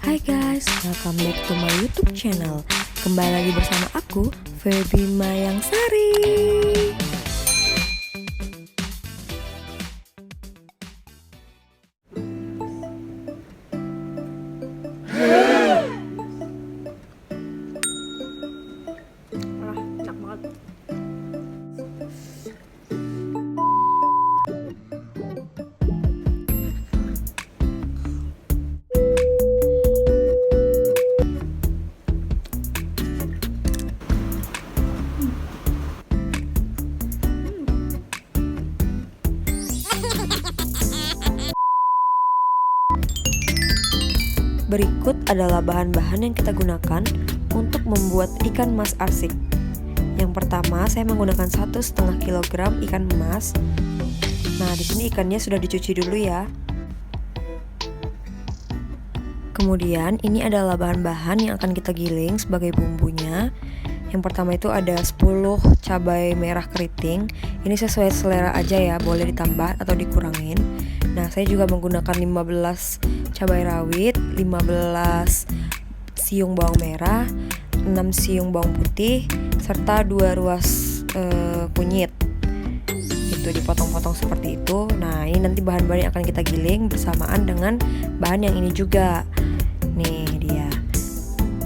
Hai guys, welcome back to my YouTube channel. Kembali lagi bersama aku, Feby Mayangsari. Enak banget. Berikut adalah bahan-bahan yang kita gunakan untuk membuat ikan mas arsik. Yang pertama, saya menggunakan 1,5 kg ikan emas. Nah, di sini ikannya sudah dicuci dulu ya. Kemudian, ini adalah bahan-bahan yang akan kita giling sebagai bumbunya. Yang pertama itu ada 10 cabai merah keriting. Ini sesuai selera aja ya, boleh ditambah atau dikurangin. Nah, saya juga menggunakan 15 cabai rawit, 15 siung bawang merah, 6 siung bawang putih, serta 2 ruas kunyit. Itu dipotong-potong seperti itu. Nah, ini nanti bahan-bahan yang akan kita giling bersamaan dengan bahan yang ini juga. Nih dia.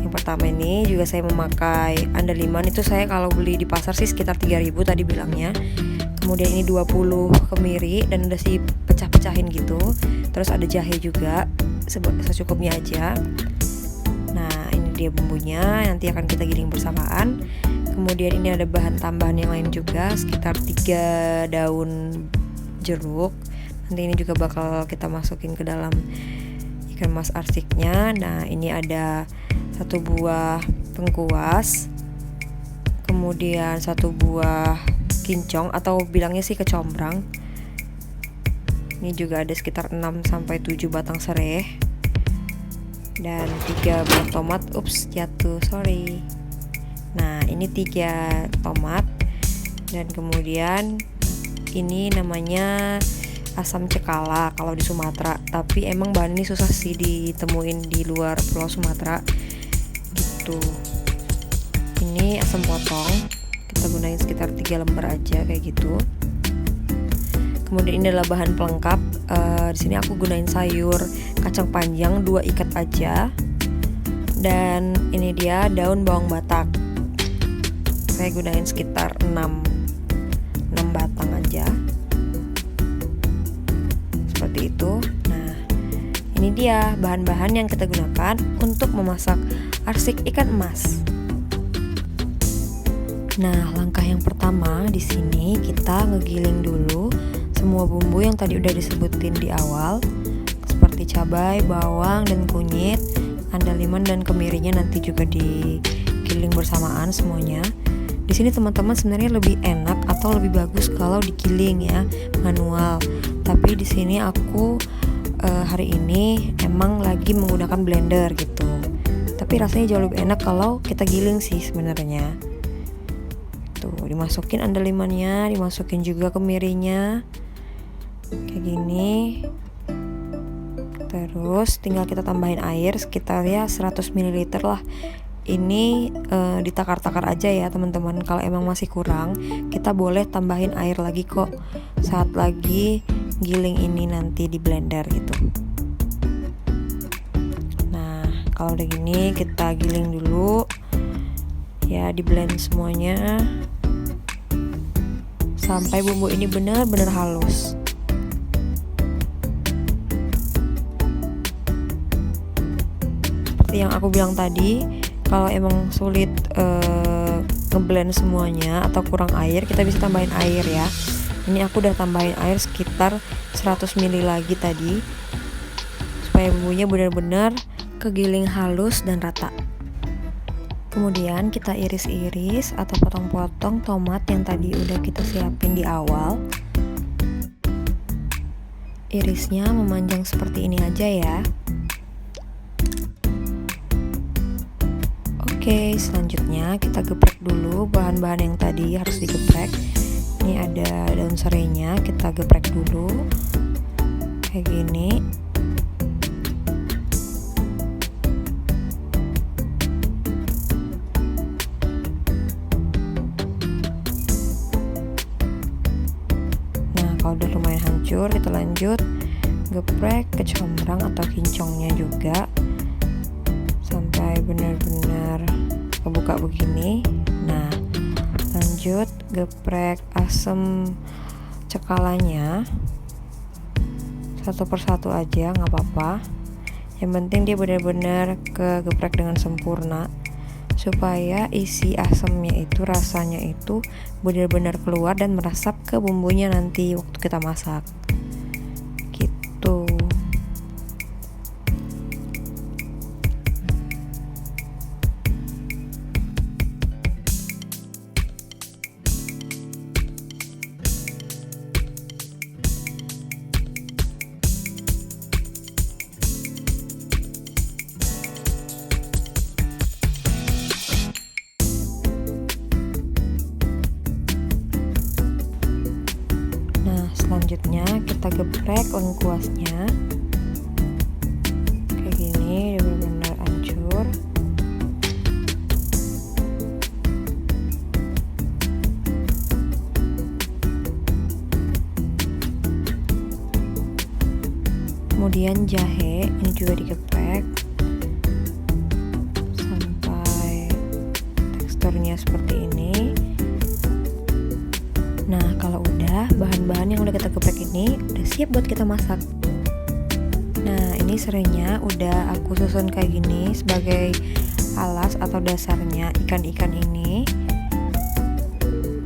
Yang pertama ini juga saya memakai andaliman. Itu saya kalau beli di pasar sih sekitar 3.000 tadi bilangnya. Kemudian ini 20 kemiri dan udah sih pecah-pecahin gitu. Terus ada jahe juga, secukupnya aja. Nah, ini dia bumbunya, nanti akan kita giling bersamaan. Kemudian ini ada bahan tambahan yang lain juga, sekitar 3 daun jeruk. Nanti ini juga bakal kita masukin ke dalam ikan mas arsiknya. Nah, ini ada 1 buah lengkuas. Kemudian 1 buah kincong atau bilangnya sih kecombrang. Ini juga ada sekitar 6-7 batang serai. Dan 3 buah tomat. Ups, jatuh, sorry. Nah, ini 3 tomat. Dan kemudian ini namanya asam cekala kalau di Sumatera. Tapi emang bahan ini susah sih ditemuin di luar Pulau Sumatera gitu. Ini asam potong, kita gunain sekitar 3 lembar aja kayak gitu. Kemudian ini adalah bahan pelengkap. Di sini aku gunain sayur kacang panjang 2 ikat aja. Dan ini dia daun bawang batak. Saya gunain sekitar 6 batang aja. Seperti itu. Nah, ini dia bahan-bahan yang kita gunakan untuk memasak arsik ikan emas. Nah, langkah yang pertama di sini kita ngegiling dulu semua bumbu yang tadi udah disebutin di awal, seperti cabai, bawang, dan kunyit, andaliman dan kemirinya nanti juga digiling bersamaan semuanya. Di sini teman-teman sebenarnya lebih enak atau lebih bagus kalau digiling ya, manual. Tapi di sini aku hari ini emang lagi menggunakan blender gitu. Tapi rasanya jauh lebih enak kalau kita giling sih sebenarnya. Tuh, dimasukin andalimannya, dimasukin juga kemirinya kayak gini. Terus tinggal kita tambahin air sekitar ya 100 ml lah. Ini ditakar-takar aja ya teman-teman. Kalau emang masih kurang, kita boleh tambahin air lagi kok saat lagi giling ini nanti di blender gitu. Nah, kalau udah gini kita giling dulu ya, di blend semuanya sampai bumbu ini benar-benar halus. Seperti yang aku bilang tadi, kalau emang sulit ngeblend semuanya atau kurang air, kita bisa tambahin air ya. Ini aku udah tambahin air sekitar 100 ml lagi tadi, supaya bumbunya benar-benar kegiling halus dan rata. Kemudian kita iris-iris atau potong-potong tomat yang tadi udah kita siapin di awal. Irisnya memanjang seperti ini aja ya. Oke, selanjutnya kita geprek dulu bahan-bahan yang tadi harus digeprek. Ini ada daun serainya, kita geprek dulu kayak gini. Lanjut geprek kecombrang atau kincongnya juga sampai benar-benar kebuka begini. Nah, lanjut geprek asam cekalanya satu persatu aja, nggak apa-apa. Yang penting dia benar-benar kegeprek dengan sempurna supaya isi asamnya itu, rasanya itu benar-benar keluar dan meresap ke bumbunya nanti waktu kita masak gitu. Selanjutnya kita geprek lengkuasnya kayak gini, dia benar-benar hancur. Kemudian jahe ini juga digeprek sampai teksturnya seperti ini. Nah, kalau udah bahan-bahan yang udah kita geprek ini udah siap buat kita masak. Nah, ini serainya udah aku susun kayak gini sebagai alas atau dasarnya ikan-ikan ini.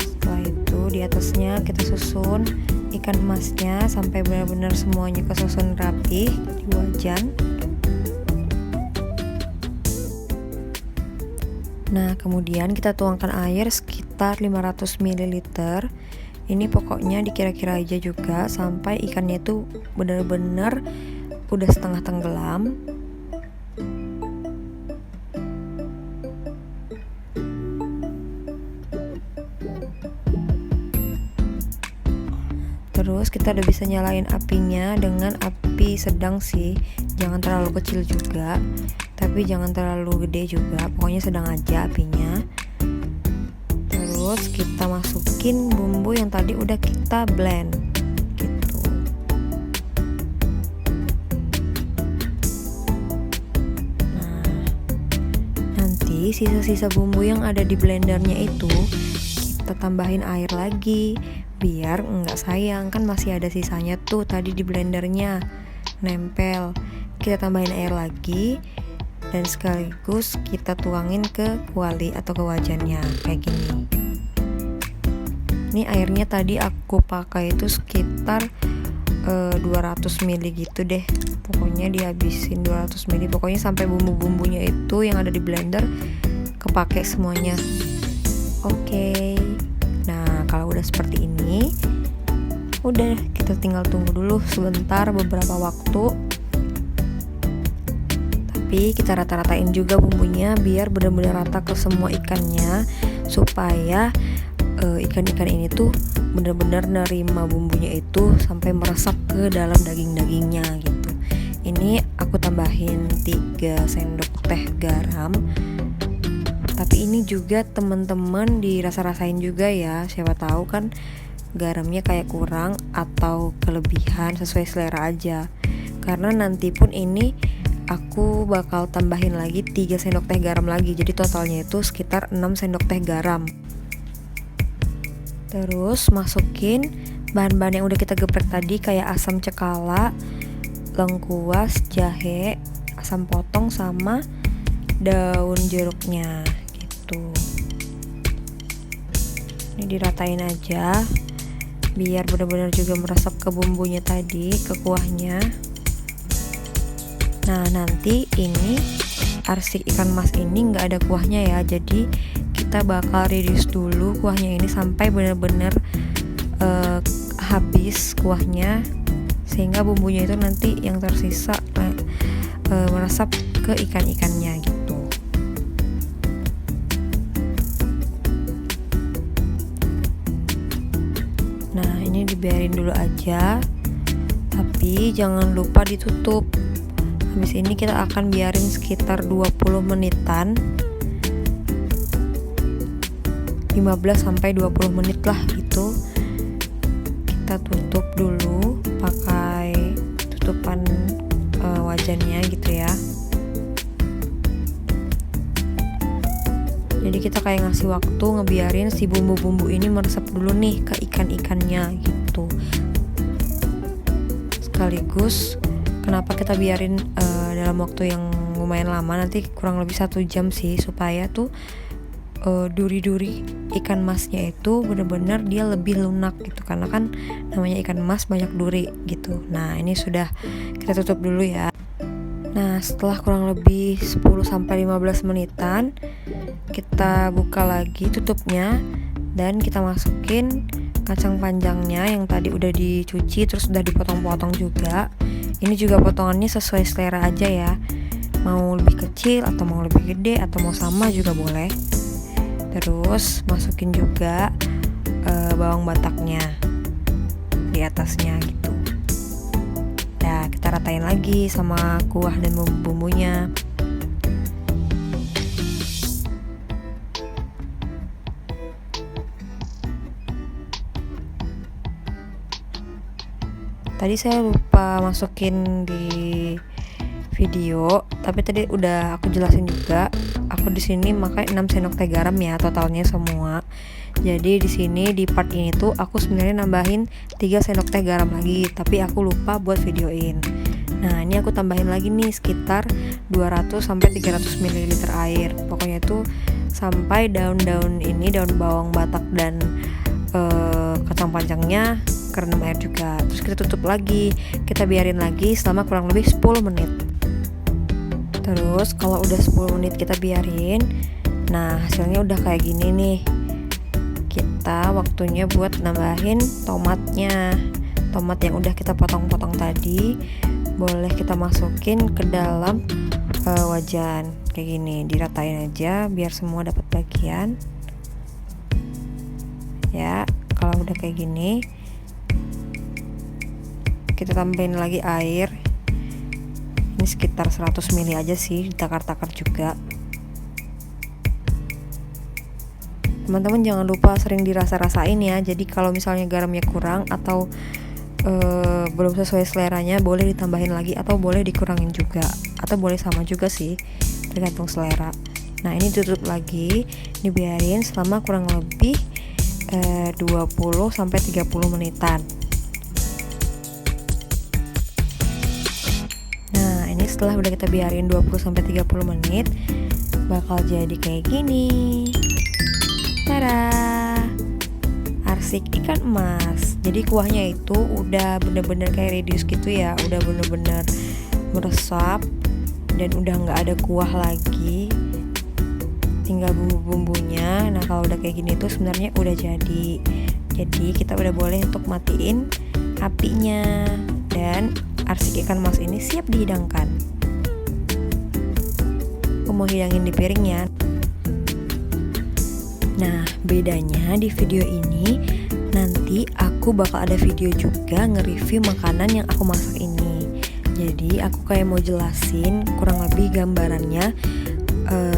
Setelah itu di atasnya kita susun ikan emasnya sampai benar-benar semuanya kesusun rapih di wajan. Nah, kemudian kita tuangkan air sekitar 500 ml. Ini pokoknya dikira-kira aja juga sampai ikannya itu benar-benar udah setengah tenggelam. Terus kita udah bisa nyalain apinya dengan api sedang sih, jangan terlalu kecil juga, tapi jangan terlalu gede juga, pokoknya sedang aja apinya. Terus kita masukin bumbu yang tadi udah kita blend gitu. Nah, nanti sisa-sisa bumbu yang ada di blendernya itu kita tambahin air lagi biar nggak sayang, kan masih ada sisanya tuh tadi di blendernya nempel. Kita tambahin air lagi dan sekaligus kita tuangin ke kuali atau ke wajannya kayak gini. Ini airnya tadi aku pakai itu sekitar 200 ml gitu deh, pokoknya dihabisin 200 ml, pokoknya sampai bumbu-bumbunya itu yang ada di blender kepake semuanya. Oke. Nah, kalau udah seperti ini udah, kita tinggal tunggu dulu sebentar, beberapa waktu. Tapi kita rata-ratain juga bumbunya biar benar-benar rata ke semua ikannya supaya ikan-ikan ini tuh bener-bener nerima bumbunya itu sampai meresap ke dalam daging-dagingnya gitu. Ini aku tambahin 3 sendok teh garam. Tapi ini juga temen-temen dirasa-rasain juga ya, siapa tahu kan garamnya kayak kurang atau kelebihan, sesuai selera aja. Karena nanti pun ini aku bakal tambahin lagi 3 sendok teh garam lagi, jadi totalnya itu sekitar 6 sendok teh garam. Terus masukin bahan-bahan yang udah kita geprek tadi kayak asam cekala, lengkuas, jahe, asam potong sama daun jeruknya gitu. Ini diratain aja biar benar-benar juga meresap ke bumbunya tadi, ke kuahnya. Nah, nanti ini arsik ikan mas ini nggak ada kuahnya ya, jadi kita bakal reduce dulu kuahnya ini sampai benar-benar habis kuahnya, sehingga bumbunya itu nanti yang tersisa meresap ke ikan-ikannya gitu. Nah, ini dibiarin dulu aja, tapi jangan lupa ditutup. Habis ini kita akan biarin sekitar 20 menitan, 15-20 menit lah gitu. Kita tutup dulu pakai wajannya gitu ya. Jadi kita kayak ngasih waktu ngebiarin si bumbu-bumbu ini meresap dulu nih ke ikan-ikannya gitu. Sekaligus kenapa kita biarin dalam waktu yang lumayan lama, nanti kurang lebih 1 jam sih, supaya tuh duri-duri ikan masnya itu bener-bener dia lebih lunak gitu, karena kan namanya ikan mas banyak duri gitu. Nah ini sudah kita tutup dulu ya. Nah setelah kurang lebih 10-15 menitan kita buka lagi tutupnya dan kita masukin kacang panjangnya yang tadi udah dicuci terus udah dipotong-potong juga. Ini juga potongannya sesuai selera aja ya, mau lebih kecil atau mau lebih gede atau mau sama juga boleh. Terus masukin juga bawang bataknya di atasnya gitu. Nah kita ratain lagi sama kuah dan bumbu-bumbunya. Tadi saya lupa masukin di video, tapi tadi udah aku jelasin juga. Aku di sini makai 6 sendok teh garam ya totalnya semua. Jadi di sini di part ini tuh aku sebenarnya nambahin 3 sendok teh garam lagi, tapi aku lupa buat videoin. Nah, ini aku tambahin lagi nih sekitar 200 sampai 300 ml air. Pokoknya tuh sampai daun-daun ini, daun bawang batak dan kacang panjangnya kerendam air juga. Terus kita tutup lagi, kita biarin lagi selama kurang lebih 10 menit. Terus kalau udah 10 menit kita biarin, nah hasilnya udah kayak gini nih. Kita waktunya buat nambahin tomatnya. Tomat yang udah kita potong-potong tadi boleh kita masukin ke dalam wajan kayak gini, diratain aja biar semua dapat bagian. Ya, kalau udah kayak gini kita tambahin lagi air. Ini sekitar 100 ml aja sih, ditakar-takar juga. Teman-teman jangan lupa sering dirasa-rasain ya. Jadi kalau misalnya garamnya kurang atau belum sesuai seleranya, boleh ditambahin lagi atau boleh dikurangin juga, atau boleh sama juga sih, tergantung selera. Nah ini tutup lagi, dibiarin selama kurang lebih 20-30 menitan. Nah ini setelah udah kita biarin 20-30 menit, bakal jadi kayak gini. Tada, arsik ikan emas. Jadi kuahnya itu udah bener-bener kayak reduce gitu ya, udah bener-bener meresap dan udah nggak ada kuah lagi, tinggal bumbu-bumbunya. Nah kalau udah kayak gini tuh sebenarnya udah jadi. Jadi kita udah boleh untuk matiin apinya dan arsik ikan emas ini siap dihidangkan. Aku mau hidangin di piringnya. Nah bedanya di video ini, nanti aku bakal ada video juga nge-review makanan yang aku masak ini. Jadi aku kayak mau jelasin kurang lebih gambarannya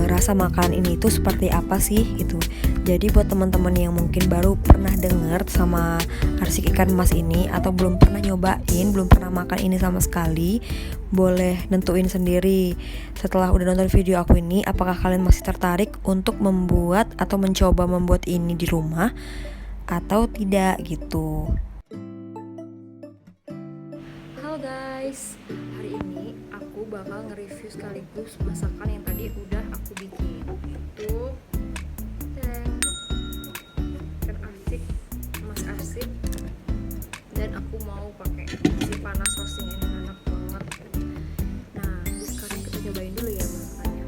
rasa makanan ini tuh seperti apa sih gitu. Jadi buat teman-teman yang mungkin baru pernah denger sama arsik ikan emas ini atau belum pernah nyobain, belum pernah makan ini sama sekali, boleh nentuin sendiri setelah udah nonton video aku ini, apakah kalian masih tertarik untuk membuat atau mencoba membuat ini di rumah atau tidak gitu. Halo guys, hari ini aku bakal nge-review sekaligus masakan yang tadi udah aku bikin. Itu ikan arsik, emas arsik, dan aku mau pakai si panas roasting ini, enak banget. Nah, sekarang kita cobain dulu ya masakannya.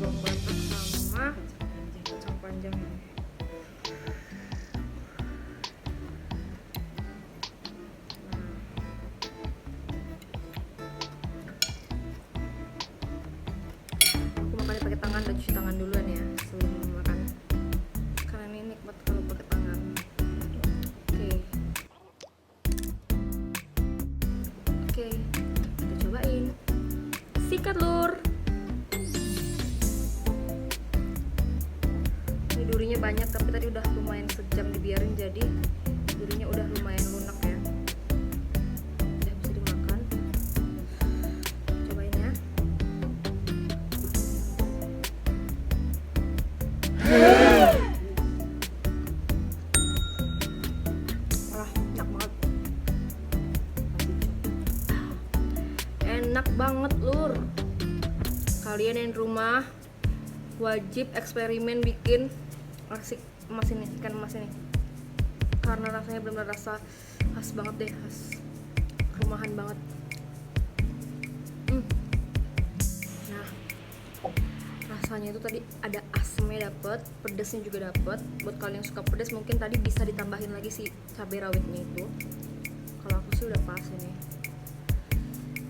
Bawang batak sama kacang panjang. Aku makannya pakai tangan dan cuci tangan duluan ya. Ini durinya banyak, tapi tadi udah lumayan sejam dibiarin, jadi durinya udah lumayan lunak ya. Udah bisa dimakan. Cobain ya. Enak banget. Enak banget lur. Kalian yang di rumah wajib eksperimen bikin nasi emas ini, ikan emas ini, karena rasanya benar-benar rasa khas banget deh, khas rumahan banget. Nah, rasanya itu tadi ada asamnya dapet, pedesnya juga dapet. Buat kalian yang suka pedas mungkin tadi bisa ditambahin lagi si cabai rawitnya itu. Kalau aku sih udah pas ini.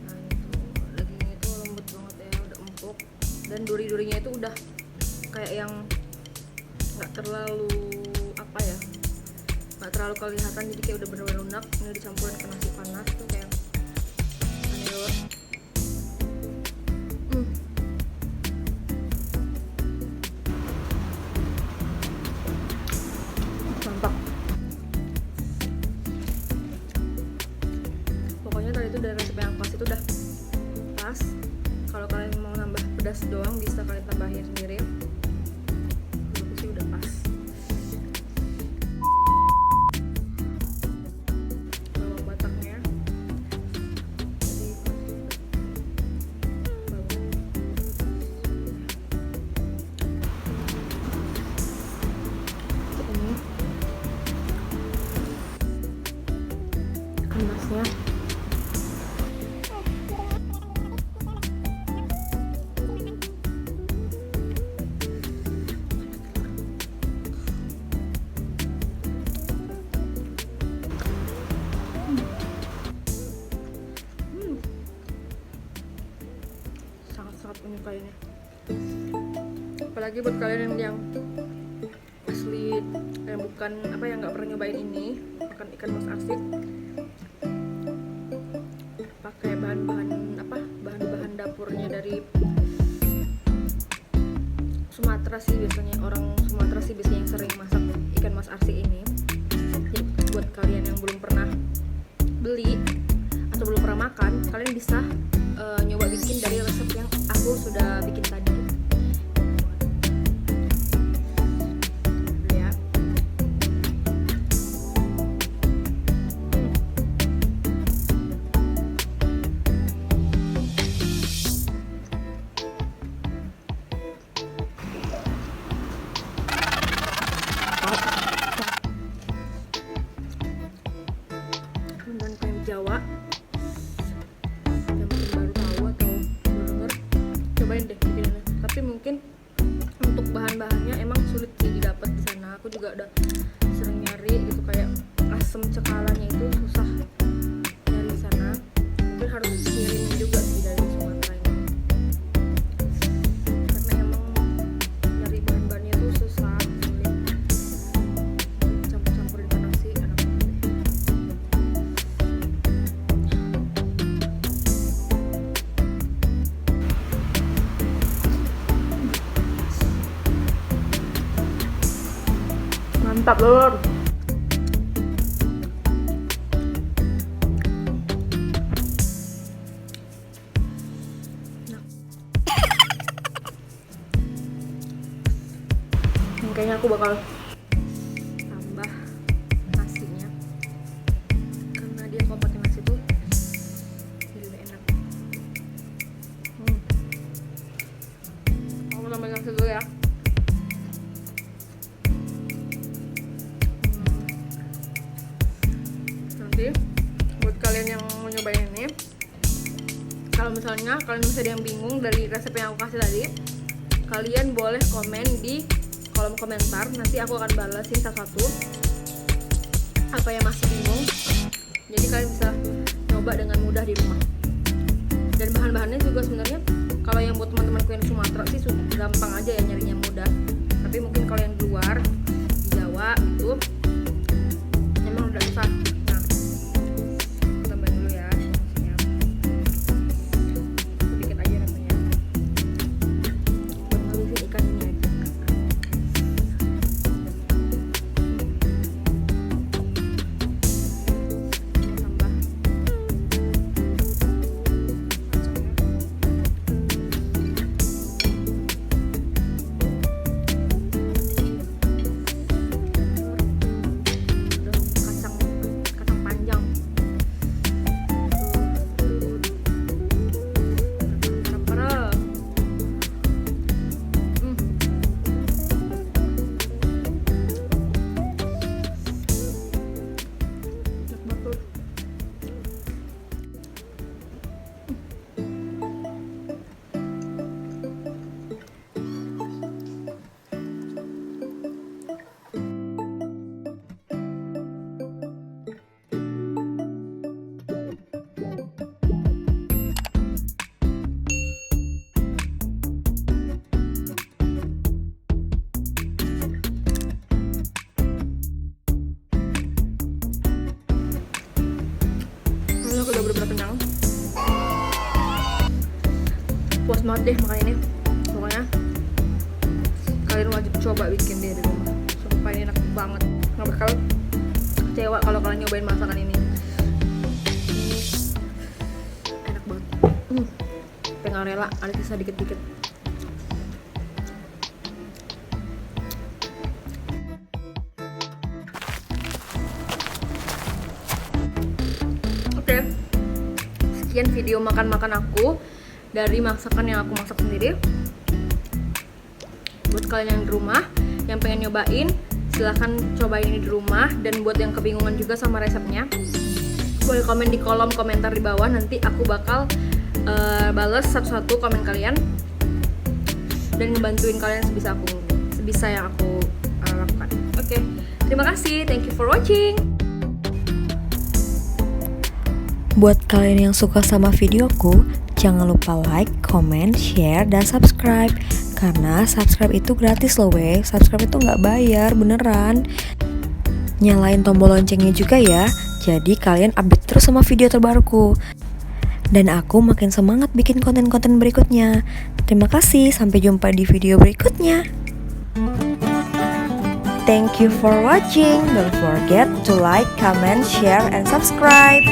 Nah ini tuh dagingnya itu lembut banget ya, udah empuk, dan duri-durinya itu udah kayak yang nggak terlalu apa ya, nggak terlalu kelihatan, jadi kayak udah bener-bener lunak. Ini dicampurin ke nasi panas tuh kayak aneh. Mantap. Pokoknya tadi itu dari resep yang pas itu udah pas. Kalau kalian mau nambah pedas doang bisa kalian tambahin sendiri. Aku sih udah pas. Bawang batangnya jadi ini kenasnya. Sangat-sangat menyukai ini. Apalagi buat kalian yang asli yang bukan apa, yang nggak pernah nyobain ini, makan ikan mas arsik pakai bahan-bahan apa, bahan-bahan dapurnya dari Sumatera sih biasanya. Orang Sumatera sih biasanya yang sering masak ikan mas arsik ini. Jadi buat kalian yang belum pernah beli atau belum pernah makan, kalian bisa nyoba bikin dari resep yang aku sudah bikin tadi. Ya. Dan kayak Jawa yang mungkin baru tahu atau baru denger, cobain deh bikinnya. Tapi mungkin untuk bahan-bahannya emang sulit sih didapat di sana. Aku juga udah sering nyari gitu, kayak asam cekalanya itu susah nyari di sana. Mungkin harus kirim juga sih dari Sumatera ini, karena emang nyari bahan-bahannya itu susah, sulit. Campur-campurin ke nasi enak banget deh. Mantap lur. Nah. Kayaknya aku bakal tambah nasinya, karena dia kalau pakai nasi tuh jadi lebih enak. Aku tambah nasi dulu ya. Nanti buat kalian yang mau nyobain ini, kalau misalnya kalian masih ada yang bingung dari resep yang aku kasih tadi, kalian boleh komen di kolom komentar. Nanti aku akan balasin satu-satu apa yang masih bingung, jadi kalian bisa coba dengan mudah di rumah. Dan bahan-bahannya juga sebenarnya kalau yang buat teman-temanku yang di Sumatera sih gampang aja ya, nyarinya mudah. Tapi mungkin kalau yang di luar, di Jawa itu emang udah susah. Nah, tambahin dulu ya sausnya. Sedikit aja namanya buat ngabisin ikan ini aja. puas banget deh makan ini. Pokoknya kalian wajib coba bikin deh di rumah. Sumpah ini enak banget. Nggak bakal kecewa kalau kalian nyobain masakan ini. Enak banget. Pengen rela ada sisa dikit-dikit. Oke, sekian video makan-makan aku dari masakan yang aku masak sendiri. Buat kalian yang di rumah yang pengen nyobain, silahkan cobain ini di rumah. Dan buat yang kebingungan juga sama resepnya, boleh komen di kolom komentar di bawah. Nanti aku bakal bales satu-satu komen kalian dan ngebantuin kalian sebisa yang aku lakukan. Oke, terima kasih, thank you for watching. Buat kalian yang suka sama videoku, jangan lupa like, comment, share, dan subscribe. Karena subscribe itu gratis loh weh. Subscribe itu nggak bayar, beneran. Nyalain tombol loncengnya juga ya, jadi kalian update terus sama video terbaruku. Dan aku makin semangat bikin konten-konten berikutnya. Terima kasih, sampai jumpa di video berikutnya. Thank you for watching. Don't forget to like, comment, share, and subscribe.